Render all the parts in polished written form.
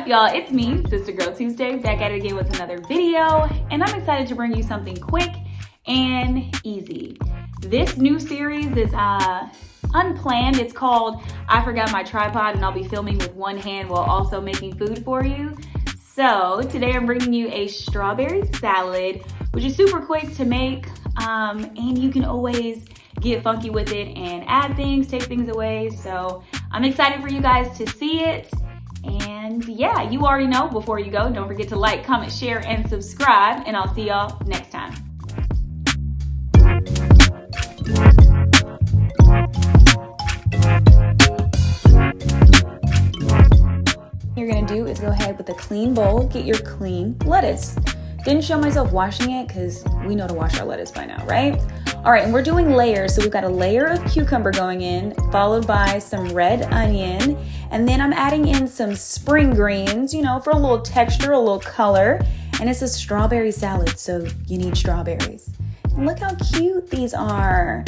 up, y'all? It's me, Sister Girl Tuesday, back at it again with another video, and I'm excited to bring you something quick and easy. This new series is unplanned. It's called I Forgot My Tripod, and I'll be filming with one hand while also making food for you. So today I'm bringing you a strawberry salad, which is super quick to make, and you can always get funky with it and add things, take things away. So I'm excited for you guys to see it. And yeah, you already know. Before you go, don't forget to like, comment, share, and subscribe, and I'll see y'all next time. What you're gonna do is go ahead with a clean bowl, get your clean lettuce. Didn't show myself washing it because we know to wash our lettuce by now, right? All right, and we're doing layers. So we've got a layer of cucumber going in, followed by some red onion. And then I'm adding in some spring greens, you know, for a little texture, a little color. And it's a strawberry salad, so you need strawberries. And look how cute these are.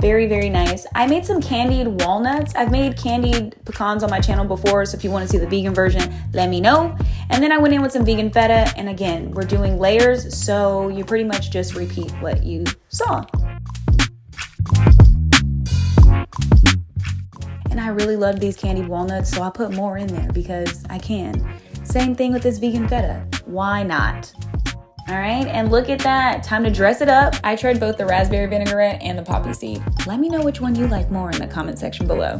Very, very nice. I made some candied walnuts. I've made candied pecans on my channel before, so if you want to see the vegan version, let me know. And then I went in with some vegan feta, and again, we're doing layers, so you pretty much just repeat what you saw. And I really love these candied walnuts, so I put more in there because I can. Same thing with this vegan feta. Why not? All right, and look at that. Time to dress it up. I tried both the raspberry vinaigrette and the poppy seed. Let me know which one you like more in the comment section below.